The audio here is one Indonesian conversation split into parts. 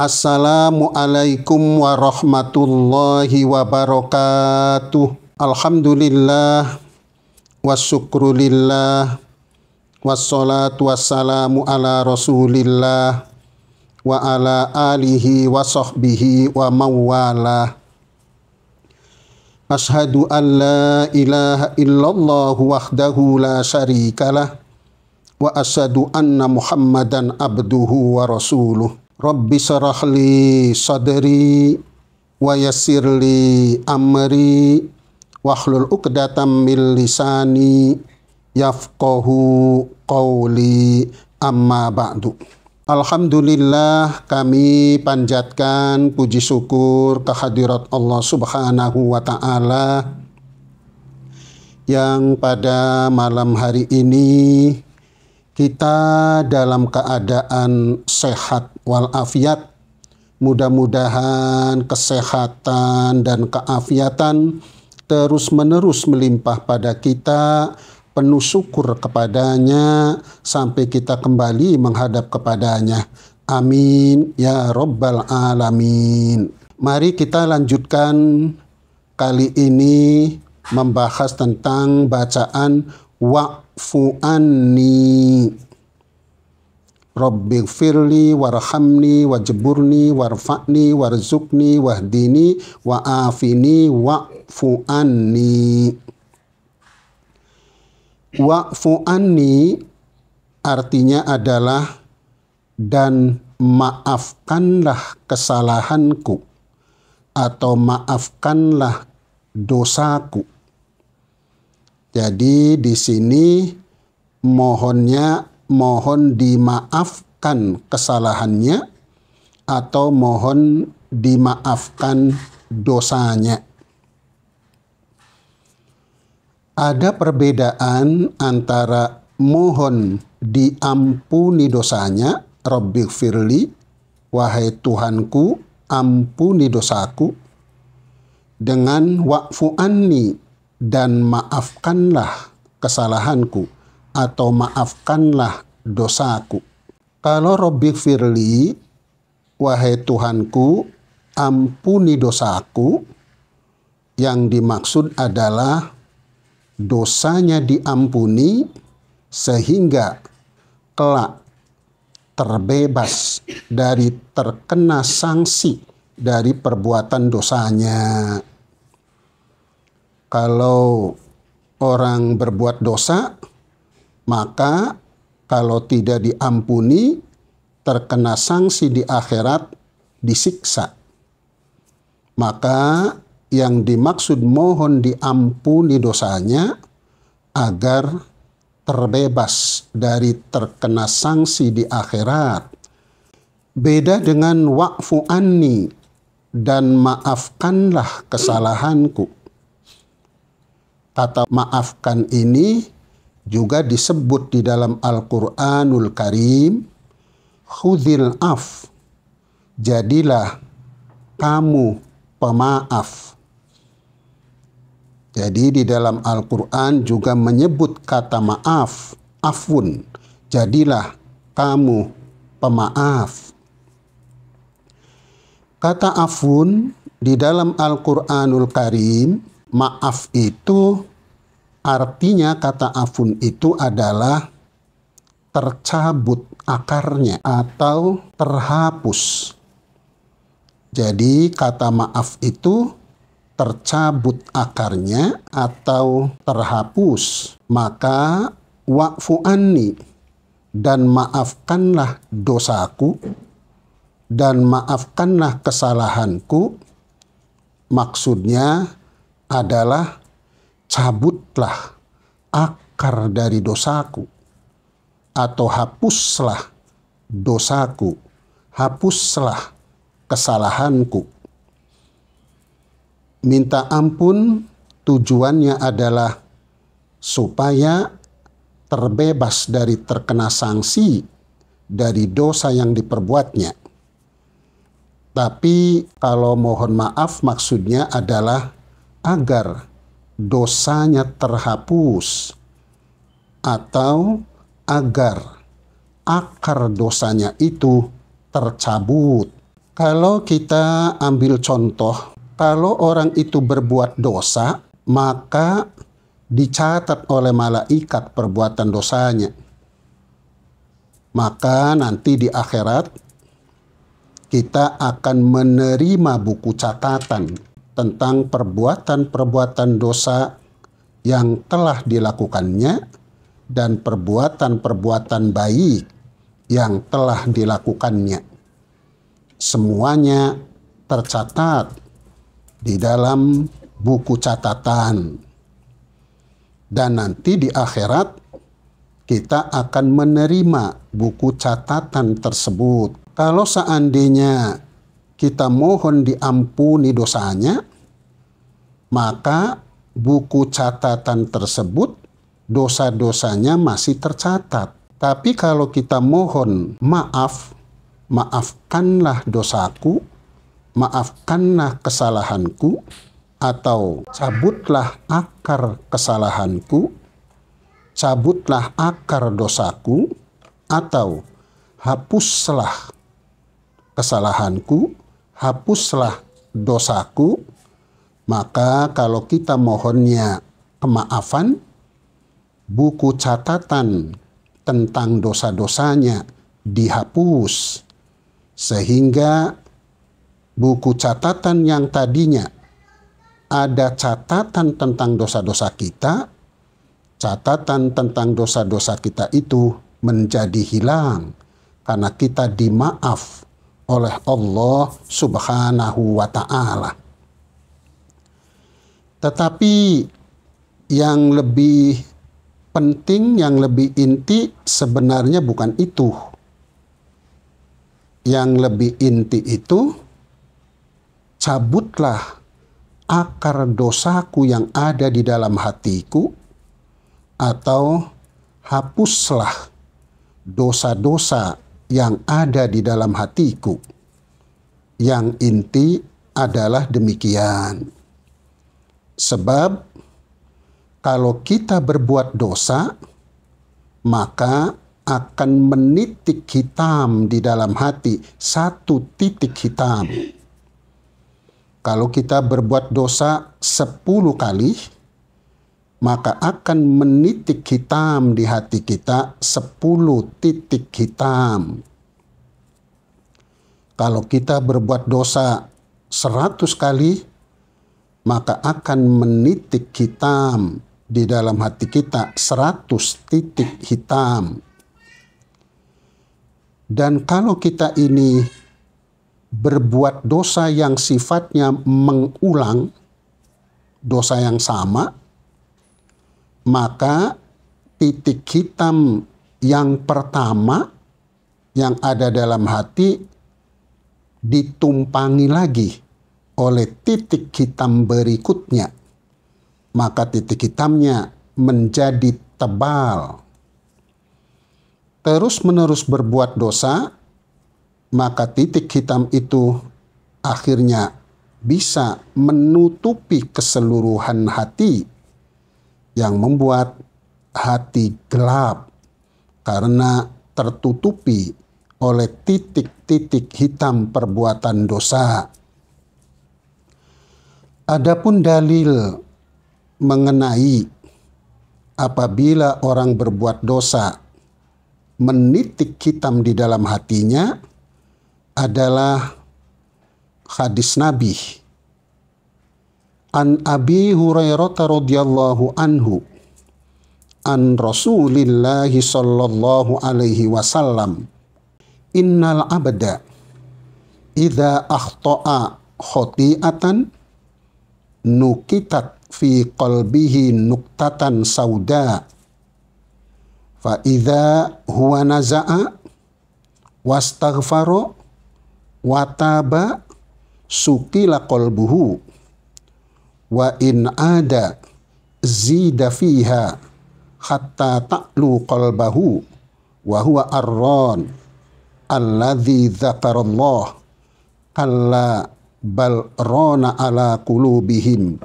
Assalamualaikum warahmatullahi wabarakatuh. Alhamdulillah wassyukrulillah wassalatu wassalamu ala rasulillah wa ala alihi wa sahbihi wa mawala. Ashhadu an la ilaha illallah wahdahu la syarikalah wa asyhadu anna muhammadan abduhu wa rasuluh. Rabbi syrah li sadri wa yassir li amri wahlul 'uqdatam min lisani yafqahu qawli, amma ba'du. Alhamdulillah, kami panjatkan puji syukur kehadirat Allah Subhanahu wa ta'ala yang pada malam hari ini kita dalam keadaan sehat walafiat. Mudah-mudahan kesehatan dan keafiatan terus-menerus melimpah pada kita, penuh syukur kepadanya sampai kita kembali menghadap kepadanya. Amin ya rabbal alamin. Mari kita lanjutkan kali ini membahas tentang bacaan wa'fu anni. Rabbighfirli warhamni wajburni warfa'ni warzuqni wahdini wa'afini wa'fu anni. Wa'fu anni artinya adalah dan maafkanlah kesalahanku atau maafkanlah dosaku. Jadi di sini mohon dimaafkan kesalahannya atau mohon dimaafkan dosanya. Ada perbedaan antara mohon diampuni dosanya, Rabbighfirli, wahai Tuhanku, ampuni dosaku, dengan wa'fu anni, dan maafkanlah kesalahanku atau maafkanlah dosaku. Kalau Rabbighfirli, wahai Tuhanku, ampuni dosaku, yang dimaksud adalah dosanya diampuni sehingga kelak terbebas dari terkena sanksi dari perbuatan dosanya. Kalau orang berbuat dosa, maka kalau tidak diampuni, terkena sanksi di akhirat, disiksa. Maka yang dimaksud mohon diampuni dosanya agar terbebas dari terkena sanksi di akhirat. Beda dengan wa'fu anni, dan maafkanlah kesalahanku. Kata maafkan ini juga disebut di dalam Al-Quranul Karim, khudhil af, jadilah kamu pemaaf. Jadi di dalam Al-Quran juga menyebut kata maaf, afun, jadilah kamu pemaaf. Kata afun di dalam Al-Quranul Karim, maaf itu artinya, kata afun itu adalah tercabut akarnya atau terhapus. Jadi kata maaf itu tercabut akarnya atau terhapus. Maka wa'fu anni, dan maafkanlah dosaku, dan maafkanlah kesalahanku, maksudnya adalah cabutlah akar dari dosaku atau hapuslah dosaku, hapuslah kesalahanku. Minta ampun tujuannya adalah supaya terbebas dari terkena sanksi dari dosa yang diperbuatnya. Tapi kalau mohon maaf maksudnya adalah agar dosanya terhapus atau agar akar dosanya itu tercabut. Kalau kita ambil contoh, kalau orang itu berbuat dosa, maka dicatat oleh malaikat perbuatan dosanya. Maka nanti di akhirat kita akan menerima buku catatan tentang perbuatan-perbuatan dosa yang telah dilakukannya dan perbuatan-perbuatan baik yang telah dilakukannya. Semuanya tercatat di dalam buku catatan. Dan nanti di akhirat kita akan menerima buku catatan tersebut. Kalau seandainya kita mohon diampuni dosanya, maka buku catatan tersebut dosa-dosanya masih tercatat. Tapi kalau kita mohon maaf, maafkanlah dosaku, maafkanlah kesalahanku, atau cabutlah akar kesalahanku, cabutlah akar dosaku, atau hapuslah kesalahanku, hapuslah dosaku. Maka kalau kita mohonnya kemaafan, buku catatan tentang dosa-dosanya dihapus, sehingga buku catatan yang tadinya ada catatan tentang dosa-dosa kita, catatan tentang dosa-dosa kita itu menjadi hilang karena kita dimaaf oleh Allah Subhanahu wa Ta'ala. Tetapi yang lebih penting, yang lebih inti sebenarnya bukan itu. Yang lebih inti itu, cabutlah akar dosaku yang ada di dalam hatiku, atau hapuslah dosa-dosa yang ada di dalam hatiku. Yang inti adalah demikian. Sebab kalau kita berbuat dosa, maka akan menitik hitam di dalam hati, satu titik hitam. Kalau kita berbuat dosa 10 kali, maka akan menitik hitam di hati kita 10 titik hitam. Kalau kita berbuat dosa 100 kali, maka akan menitik hitam di dalam hati kita 100 titik hitam. Dan kalau kita ini berbuat dosa yang sifatnya mengulang, dosa yang sama, maka titik hitam yang pertama yang ada dalam hati ditumpangi lagi oleh titik hitam berikutnya. Maka titik hitamnya menjadi tebal. Terus-menerus berbuat dosa, maka titik hitam itu akhirnya bisa menutupi keseluruhan hati, yang membuat hati gelap karena tertutupi oleh titik-titik hitam perbuatan dosa. Adapun dalil mengenai apabila orang berbuat dosa menitik hitam di dalam hatinya adalah hadis Nabi. An Abi Hurairah radhiyallahu anhu an Rasulillah sallallahu alaihi wasallam, innal abda idza akhta'a khati'atan nukitat fi qalbihi nuktatan sauda fa idza huwa naza'a wastaghfara wataba sukila qalbuhu wa in ada zida fiha hatta ta'lu qalbahu wa huwa arran alladhi dzakarallah kalla bal rana ala qulubihim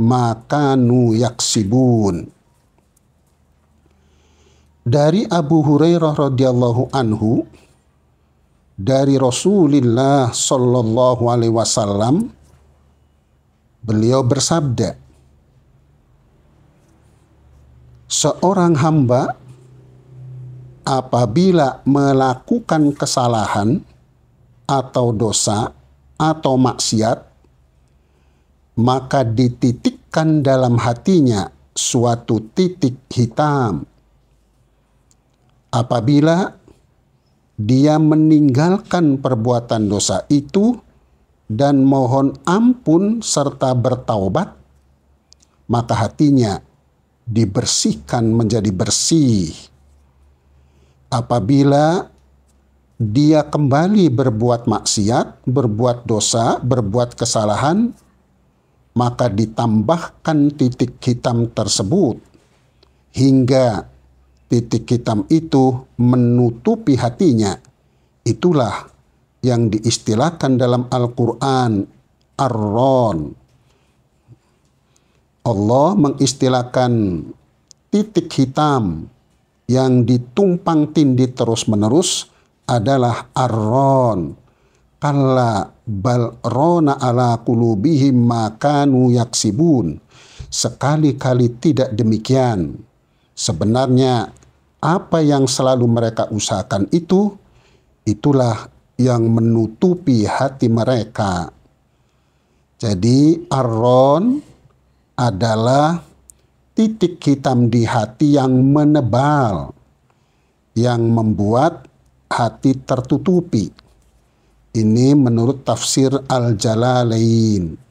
ma kanu yaksibun. Dari Abu Hurairah radhiyallahu anhu, dari Rasulullah Shallallahu Alaihi Wasallam, beliau bersabda, seorang hamba apabila melakukan kesalahan atau dosa atau maksiat, maka dititikkan dalam hatinya suatu titik hitam. Apabila dia meninggalkan perbuatan dosa itu dan mohon ampun serta bertaubat, maka hatinya dibersihkan menjadi bersih. Apabila dia kembali berbuat maksiat, berbuat dosa, berbuat kesalahan, maka ditambahkan titik hitam tersebut hingga titik hitam itu menutupi hatinya. Itulah yang diistilahkan dalam Al-Quran Ar-Ron. Allah mengistilahkan titik hitam yang ditumpang tindih terus-menerus adalah Ar-Ron. Kalla bal rona ala qulubihim ma kanu yaksibun. Sekali-kali tidak demikian. Sebenarnya apa yang selalu mereka usahakan itulah yang menutupi hati mereka. Jadi Ar-Ron adalah titik hitam di hati yang menebal, yang membuat hati tertutupi. Ini menurut tafsir Al-Jalalain.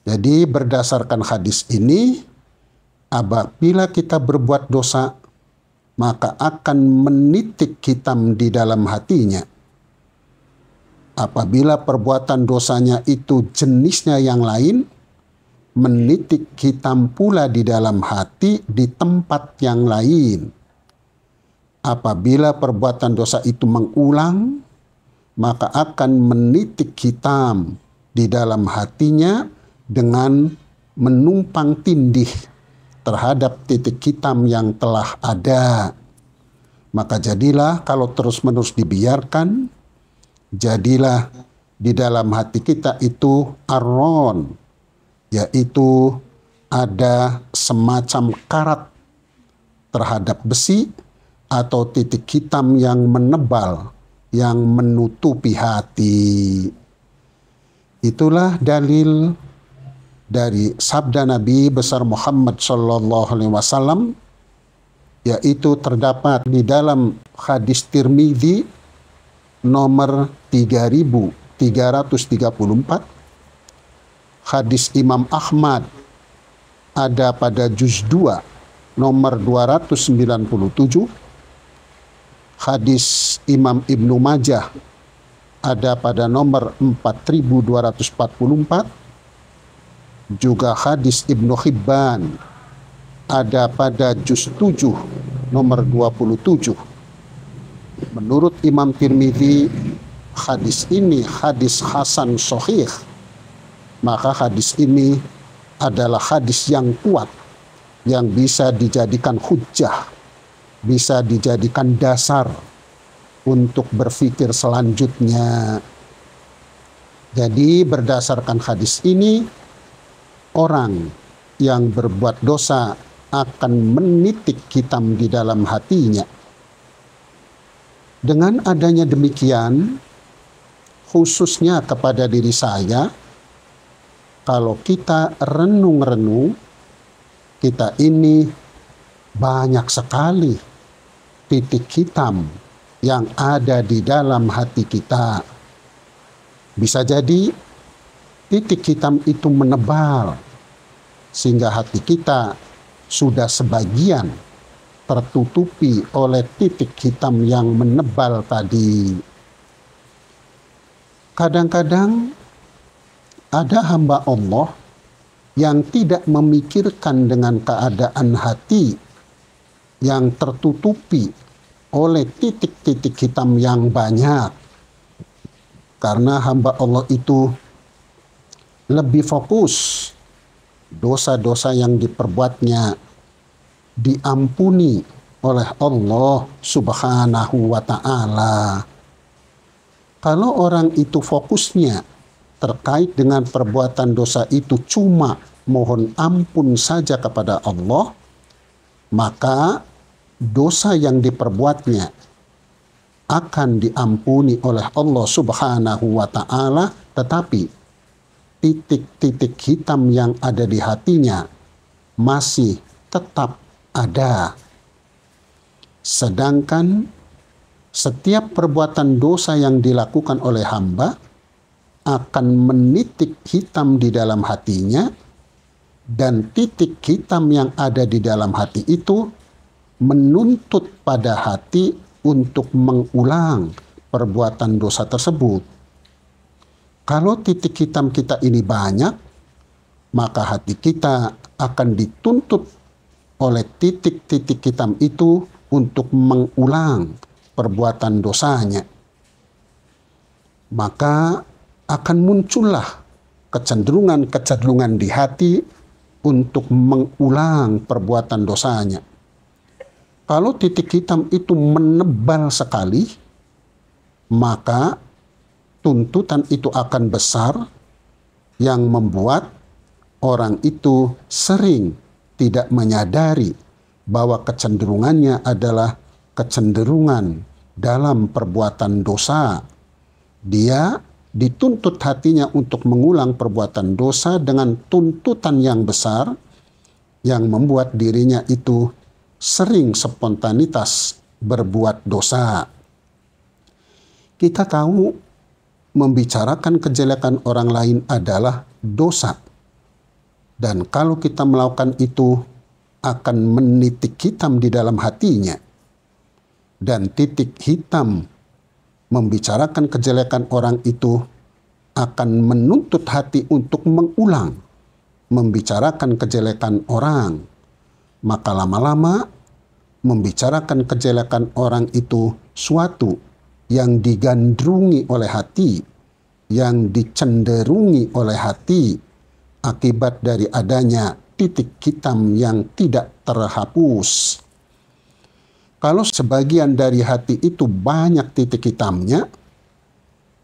Jadi berdasarkan hadis ini, apabila kita berbuat dosa, maka akan menitik hitam di dalam hatinya. Apabila perbuatan dosanya itu jenisnya yang lain, menitik hitam pula di dalam hati di tempat yang lain. Apabila perbuatan dosa itu mengulang, maka akan menitik hitam di dalam hatinya dengan menumpang tindih terhadap titik hitam yang telah ada. Maka jadilah kalau terus-menerus dibiarkan, jadilah di dalam hati kita itu Ar-Ron, yaitu ada semacam karat terhadap besi atau titik hitam yang menebal, yang menutupi hati. Itulah dalil dari sabda Nabi besar Muhammad Sallallahu Alaihi Wasallam, yaitu terdapat di dalam hadis Tirmidzi nomor 3334, hadis Imam Ahmad ada pada juz 2 nomor 297, hadis Imam Ibnu Majah ada pada nomor 4244, juga hadis Ibnu Hibban ada pada juz 7 nomor 27. Menurut Imam Tirmidzi, hadis ini hadis hasan sahih. Maka hadis ini adalah hadis yang kuat, yang bisa dijadikan hujjah, bisa dijadikan dasar untuk berpikir selanjutnya. Jadi berdasarkan hadis ini, orang yang berbuat dosa akan menitik hitam di dalam hatinya. Dengan adanya demikian, khususnya kepada diri saya, kalau kita renung-renung, kita ini banyak sekali titik hitam yang ada di dalam hati kita. Bisa jadi titik hitam itu menebal, sehingga hati kita sudah sebagian tertutupi oleh titik hitam yang menebal tadi. Kadang-kadang ada hamba Allah yang tidak memikirkan dengan keadaan hati yang tertutupi oleh titik-titik hitam yang banyak. Karena hamba Allah itu lebih fokus dosa-dosa yang diperbuatnya diampuni oleh Allah Subhanahu wa ta'ala. Kalau orang itu fokusnya terkait dengan perbuatan dosa itu cuma mohon ampun saja kepada Allah, maka dosa yang diperbuatnya akan diampuni oleh Allah Subhanahu wa Ta'ala, tetapi titik-titik hitam yang ada di hatinya masih tetap ada. Sedangkan setiap perbuatan dosa yang dilakukan oleh hamba akan menitik hitam di dalam hatinya, dan titik hitam yang ada di dalam hati itu menuntut pada hati untuk mengulang perbuatan dosa tersebut. Kalau titik hitam kita ini banyak, maka hati kita akan dituntut oleh titik-titik hitam itu untuk mengulang perbuatan dosanya. Maka akan muncullah kecenderungan-kecenderungan di hati untuk mengulang perbuatan dosanya. Kalau titik hitam itu menebal sekali, maka tuntutan itu akan besar yang membuat orang itu sering tidak menyadari bahwa kecenderungannya adalah kecenderungan dalam perbuatan dosa. Dia dituntut hatinya untuk mengulang perbuatan dosa dengan tuntutan yang besar yang membuat dirinya itu sering spontanitas berbuat dosa. Kita tahu membicarakan kejelekan orang lain adalah dosa. Dan kalau kita melakukan itu akan menitik hitam di dalam hatinya. Dan titik hitam membicarakan kejelekan orang itu akan menuntut hati untuk mengulang membicarakan kejelekan orang. Maka lama-lama membicarakan kejelekan orang itu suatu yang digandrungi oleh hati, yang dicenderungi oleh hati akibat dari adanya titik hitam yang tidak terhapus. Kalau sebagian dari hati itu banyak titik hitamnya,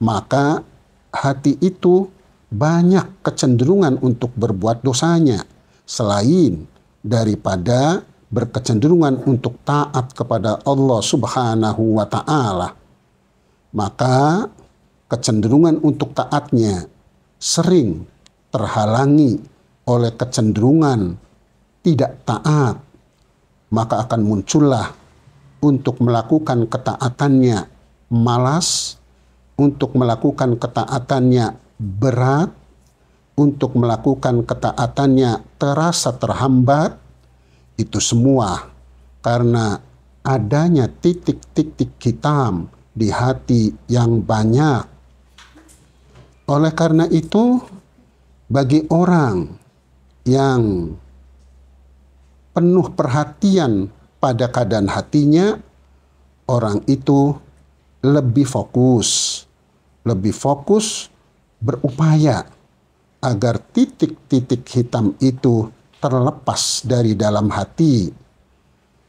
maka hati itu banyak kecenderungan untuk berbuat dosanya, selain daripada berkecenderungan untuk taat kepada Allah Subhanahu wa Ta'ala. Maka kecenderungan untuk taatnya sering terhalangi oleh kecenderungan tidak taat. Maka akan muncullah untuk melakukan ketaatannya malas, untuk melakukan ketaatannya berat, untuk melakukan ketaatannya terasa terhambat. Itu semua karena adanya titik-titik hitam di hati yang banyak. Oleh karena itu, bagi orang yang penuh perhatian pada keadaan hatinya, orang itu lebih fokus berupaya agar titik-titik hitam itu terlepas dari dalam hati.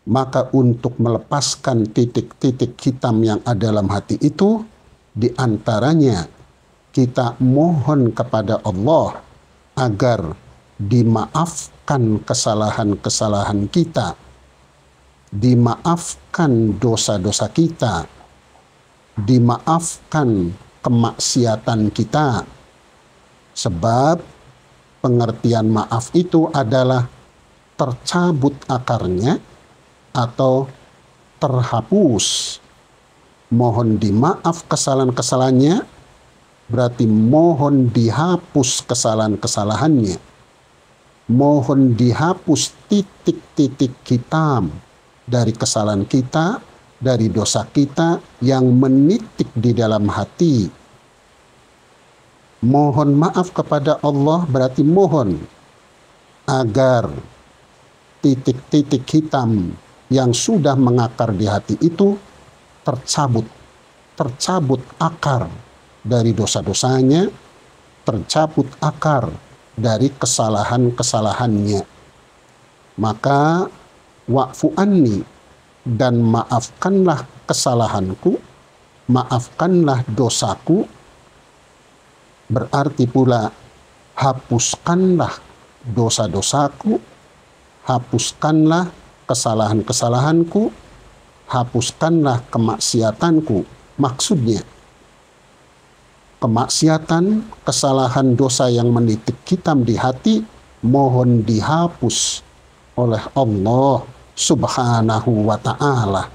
Maka untuk melepaskan titik-titik hitam yang ada dalam hati itu, diantaranya kita mohon kepada Allah agar dimaafkan kesalahan-kesalahan kita, dimaafkan dosa-dosa kita, dimaafkan kemaksiatan kita. Sebab pengertian maaf itu adalah tercabut akarnya atau terhapus. Mohon dimaaf kesalahan-kesalahannya berarti mohon dihapus kesalahan-kesalahannya. Mohon dihapus titik-titik hitam dari kesalahan kita, dari dosa kita yang menitik di dalam hati. Mohon maaf kepada Allah berarti mohon agar titik-titik hitam yang sudah mengakar di hati itu tercabut akar dari dosa-dosanya, tercabut akar dari kesalahan-kesalahannya. Maka wa'fu anni, dan maafkanlah kesalahanku, maafkanlah dosaku, berarti pula hapuskanlah dosa-dosaku, hapuskanlah kesalahan-kesalahanku, hapuskanlah kemaksiatanku. Maksudnya, kemaksiatan, kesalahan, dosa yang menitik hitam di hati mohon dihapus oleh Allah Subhanahu wa ta'ala.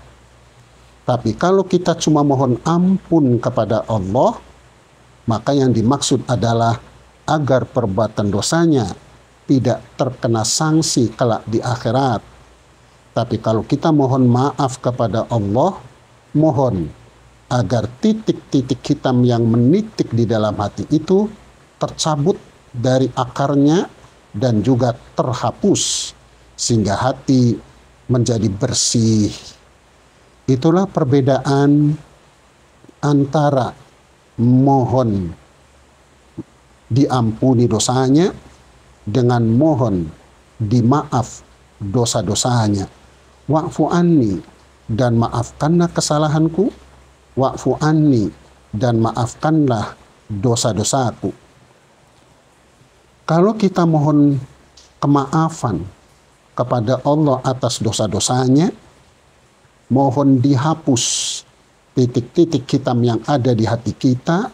Tapi kalau kita cuma mohon ampun kepada Allah, maka yang dimaksud adalah agar perbuatan dosanya tidak terkena sanksi kelak di akhirat. Tapi kalau kita mohon maaf kepada Allah, mohon agar titik-titik hitam yang menitik di dalam hati itu tercabut dari akarnya dan juga terhapus sehingga hati menjadi bersih. Itulah perbedaan antara mohon diampuni dosanya dengan mohon dimaaf dosa-dosanya. Wa'fu anni, dan maafkanlah kesalahanku. Wa'fu anni, dan maafkanlah dosa-dosaku. Kalau kita mohon kemaafan kepada Allah atas dosa-dosanya, mohon dihapus titik-titik hitam yang ada di hati kita,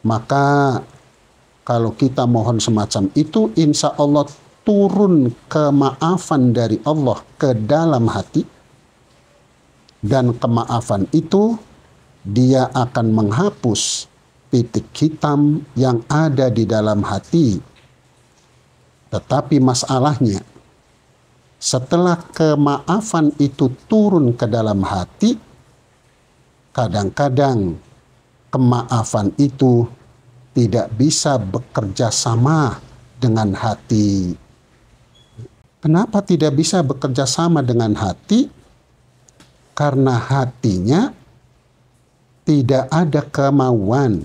maka kalau kita mohon semacam itu, insya Allah turun kemaafan dari Allah ke dalam hati, dan kemaafan itu dia akan menghapus titik hitam yang ada di dalam hati. Tetapi masalahnya, setelah kemaafan itu turun ke dalam hati, kadang-kadang kemaafan itu tidak bisa bekerja sama dengan hati. Kenapa tidak bisa bekerja sama dengan hati? Karena hatinya tidak ada kemauan,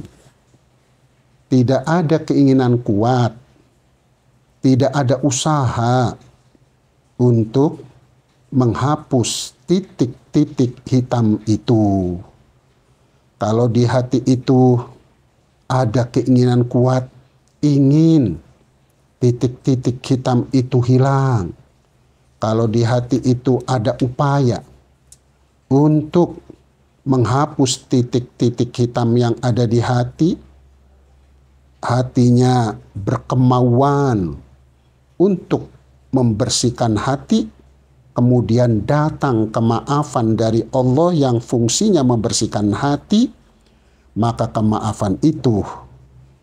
tidak ada keinginan kuat, tidak ada usaha untuk menghapus titik-titik hitam itu. Kalau di hati itu ada keinginan kuat, ingin titik-titik hitam itu hilang. Kalau di hati itu ada upaya untuk menghapus titik-titik hitam yang ada di hati, hatinya berkemauan untuk membersihkan hati, kemudian datang kemaafan dari Allah yang fungsinya membersihkan hati, maka kemaafan itu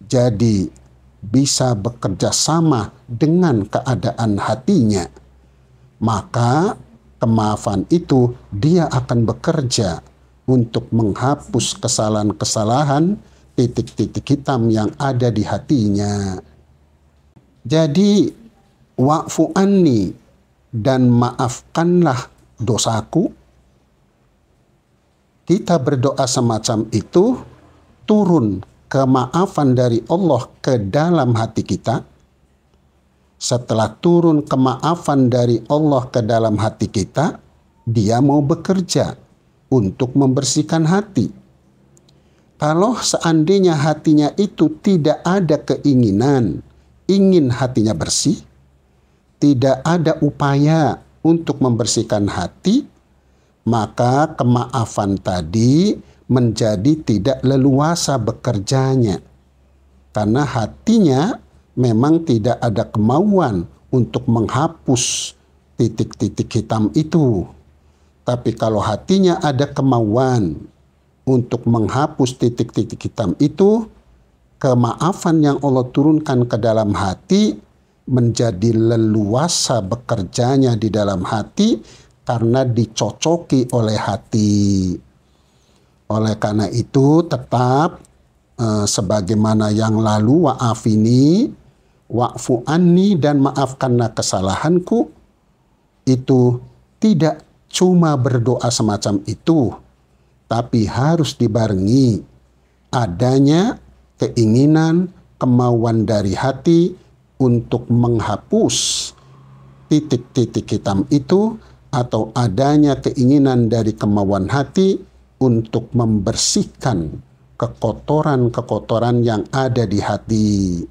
jadi bisa bekerja sama dengan keadaan hatinya. Maka kemaafan itu dia akan bekerja untuk menghapus kesalahan-kesalahan, titik-titik hitam yang ada di hatinya. Jadi, wa'fu anni, dan maafkanlah dosaku. Kita berdoa semacam itu, turun kemaafan dari Allah ke dalam hati kita. Setelah turun kemaafan dari Allah ke dalam hati kita, dia mau bekerja untuk membersihkan hati. Kalau seandainya hatinya itu tidak ada keinginan, ingin hatinya bersih, tidak ada upaya untuk membersihkan hati, maka kemaafan tadi menjadi tidak leluasa bekerjanya. Karena hatinya memang tidak ada kemauan untuk menghapus titik-titik hitam itu. Tapi kalau hatinya ada kemauan untuk menghapus titik-titik hitam itu, kemaafan yang Allah turunkan ke dalam hati menjadi leluasa bekerjanya di dalam hati karena dicocoki oleh hati. Oleh karena itu tetap sebagaimana yang lalu, wa'afini, wa'fu anni, dan maafkanlah kesalahanku, itu tidak cuma berdoa semacam itu, tapi harus dibarengi adanya keinginan, kemauan dari hati untuk menghapus titik-titik hitam itu, atau adanya keinginan dari kemauan hati untuk membersihkan kekotoran-kekotoran yang ada di hati.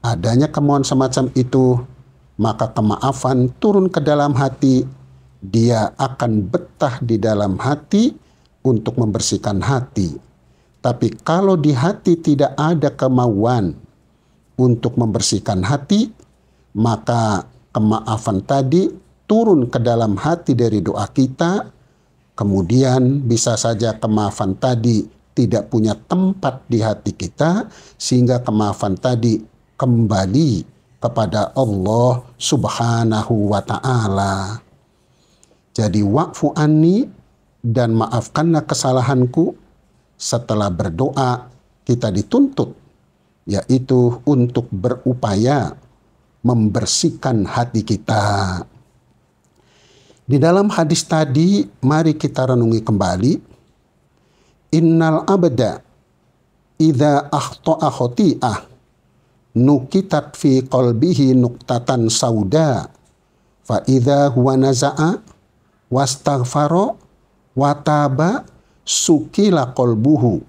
Adanya kemohon semacam itu, maka kemaafan turun ke dalam hati. Dia akan betah di dalam hati untuk membersihkan hati. Tapi kalau di hati tidak ada kemauan untuk membersihkan hati, maka kemaafan tadi turun ke dalam hati dari doa kita. Kemudian bisa saja kemaafan tadi tidak punya tempat di hati kita, sehingga kemaafan tadi kembali kepada Allah Subhanahu wa ta'ala. Jadi wa'fu anni, dan maafkanlah kesalahanku. Setelah berdoa kita dituntut, yaitu untuk berupaya membersihkan hati kita. Di dalam hadis tadi, mari kita renungi kembali. Innal abda idza akhta'a khati'ah nukitat fi qalbihi nuqtatan sauda fa idza huwa naza'a wastaghfara wa taba sukila qalbuhu.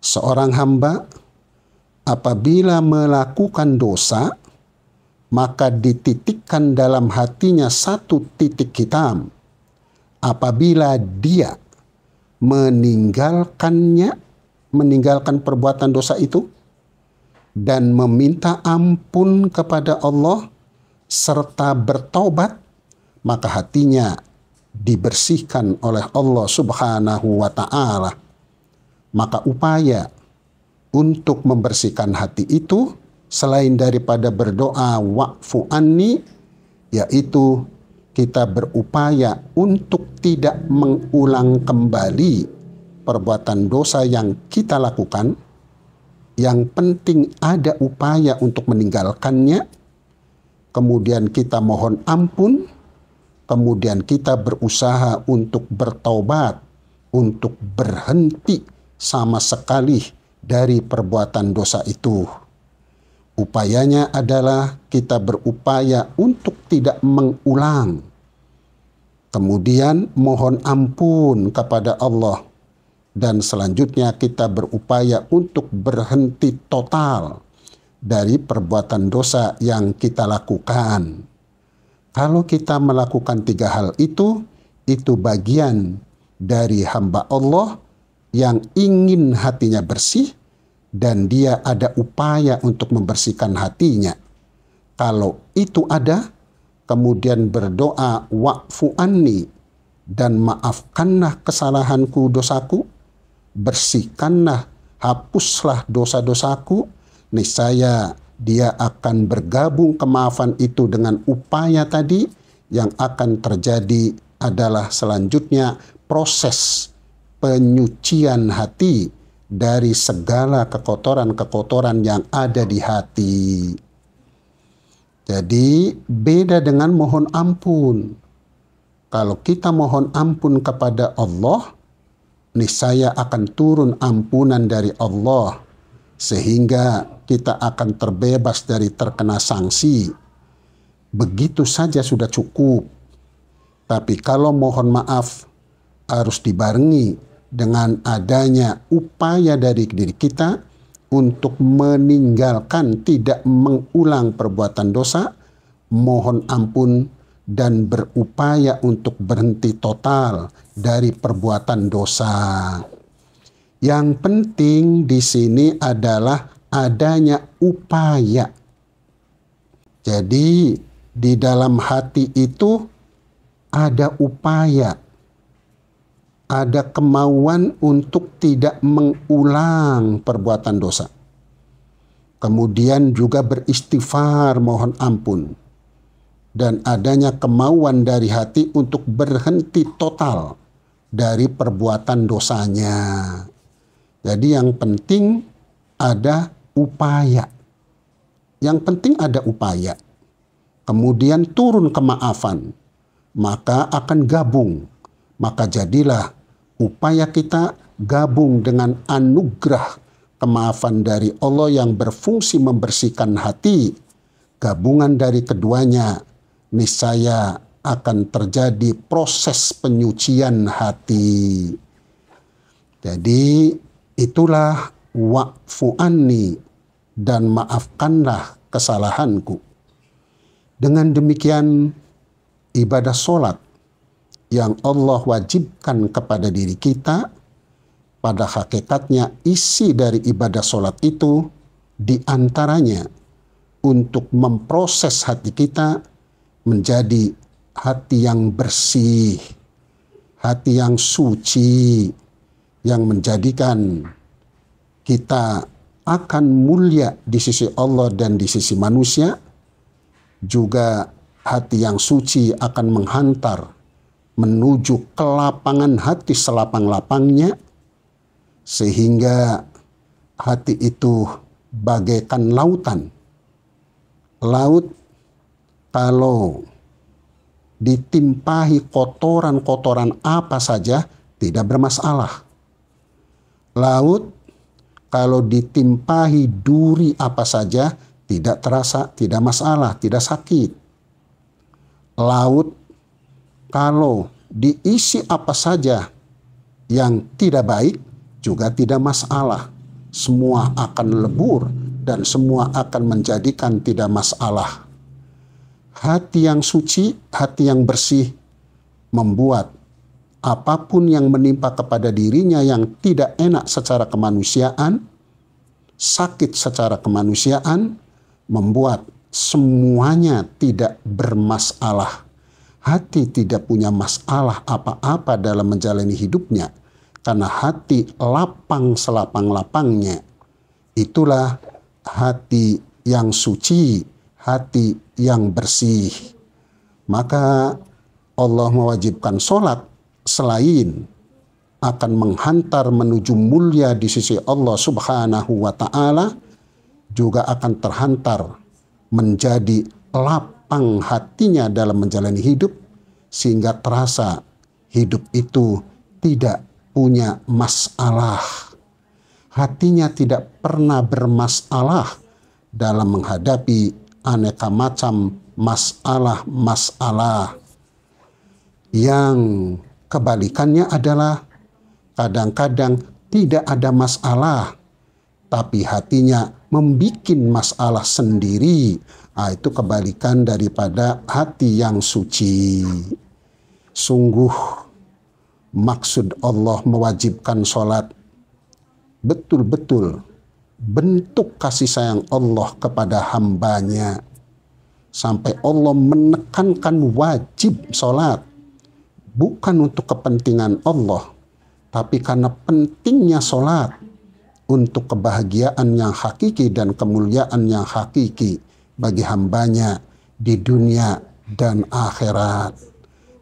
Seorang hamba apabila melakukan dosa, maka dititikkan dalam hatinya satu titik hitam. Apabila dia meninggalkan perbuatan dosa itu dan meminta ampun kepada Allah serta bertaubat, maka hatinya dibersihkan oleh Allah Subhanahu wa ta'ala. Maka upaya untuk membersihkan hati itu selain daripada berdoa wa'fu anni, yaitu kita berupaya untuk tidak mengulang kembali perbuatan dosa yang kita lakukan. Yang penting ada upaya untuk meninggalkannya. Kemudian kita mohon ampun. Kemudian kita berusaha untuk bertaubat, untuk berhenti sama sekali dari perbuatan dosa itu. Upayanya adalah kita berupaya untuk tidak mengulang. Kemudian mohon ampun kepada Allah. Dan selanjutnya kita berupaya untuk berhenti total dari perbuatan dosa yang kita lakukan. Kalau kita melakukan 3 hal itu bagian dari hamba Allah yang ingin hatinya bersih dan dia ada upaya untuk membersihkan hatinya. Kalau itu ada, kemudian berdoa wa'fu anni, dan maafkanlah kesalahanku, dosaku, bersihkanlah, hapuslah dosa-dosaku, niscaya dia akan bergabung kemaafan itu dengan upaya tadi. Yang akan terjadi adalah selanjutnya proses penyucian hati dari segala kekotoran-kekotoran yang ada di hati. Jadi beda dengan mohon ampun. Kalau kita mohon ampun kepada Allah, niscaya akan turun ampunan dari Allah, sehingga kita akan terbebas dari terkena sanksi. Begitu saja sudah cukup. Tapi kalau mohon maaf harus dibarengi dengan adanya upaya dari diri kita untuk meninggalkan, tidak mengulang perbuatan dosa, mohon ampun, dan berupaya untuk berhenti total dari perbuatan dosa. Yang penting di sini adalah adanya upaya. Jadi di dalam hati itu ada upaya, ada kemauan untuk tidak mengulang perbuatan dosa. Kemudian juga beristighfar, mohon ampun. Dan adanya kemauan dari hati untuk berhenti total dari perbuatan dosanya. Jadi yang penting ada upaya. Yang penting ada upaya. Kemudian turun kemaafan, maka akan gabung. Maka jadilah upaya kita gabung dengan anugerah kemaafan dari Allah yang berfungsi membersihkan hati. Gabungan dari keduanya niscaya akan terjadi proses penyucian hati. Jadi itulah wa'fu anni, dan maafkanlah kesalahanku. Dengan demikian ibadah sholat yang Allah wajibkan kepada diri kita, pada hakikatnya isi dari ibadah sholat itu diantaranya untuk memproses hati kita menjadi hati yang bersih, hati yang suci, yang menjadikan kita akan mulia di sisi Allah dan di sisi manusia. Juga hati yang suci akan menghantar menuju kelapangan hati selapang-lapangnya, sehingga hati itu bagaikan lautan. Laut kalau ditimpahi kotoran-kotoran apa saja tidak bermasalah. Laut kalau ditimpahi duri apa saja tidak terasa, tidak masalah, tidak sakit. Laut kalau diisi apa saja yang tidak baik juga tidak masalah. Semua akan lebur dan semua akan menjadikan tidak masalah. Hati yang suci, hati yang bersih membuat apapun yang menimpa kepada dirinya yang tidak enak secara kemanusiaan, sakit secara kemanusiaan, membuat semuanya tidak bermasalah. Hati tidak punya masalah apa-apa dalam menjalani hidupnya, karena hati lapang selapang-lapangnya. Itulah hati yang suci, hati yang bersih. Maka Allah mewajibkan sholat selain akan menghantar menuju mulia di sisi Allah Subhanahu wa Ta'ala, juga akan terhantar menjadi lapang hatinya dalam menjalani hidup, sehingga terasa hidup itu tidak punya masalah. Hatinya tidak pernah bermasalah dalam menghadapi aneka macam masalah-masalah. Yang kebalikannya adalah kadang-kadang tidak ada masalah, tapi hatinya membuat masalah sendiri. Itu kebalikan daripada hati yang suci. Sungguh maksud Allah mewajibkan sholat betul-betul bentuk kasih sayang Allah kepada hambanya. Sampai Allah menekankan wajib sholat. Bukan untuk kepentingan Allah, tapi karena pentingnya sholat untuk kebahagiaan yang hakiki dan kemuliaan yang hakiki bagi hambanya di dunia dan akhirat.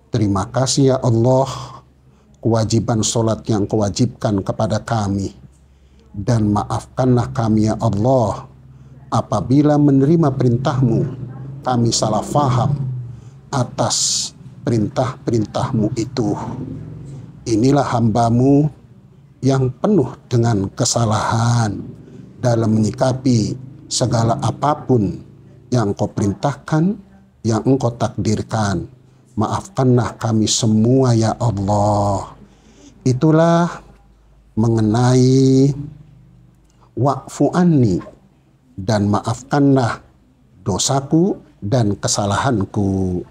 Terima kasih ya Allah, kewajiban sholat yang kewajibkan kepada kami. Dan maafkanlah kami ya Allah, apabila menerima perintah-Mu, kami salah faham atas perintah-perintah-Mu itu. Inilah hamba-Mu yang penuh dengan kesalahan dalam menyikapi segala apapun yang Engkau perintahkan, yang Engkau takdirkan. Maafkanlah kami semua ya Allah. Itulah mengenai wa'fu anni, dan maafkanlah dosaku dan kesalahanku.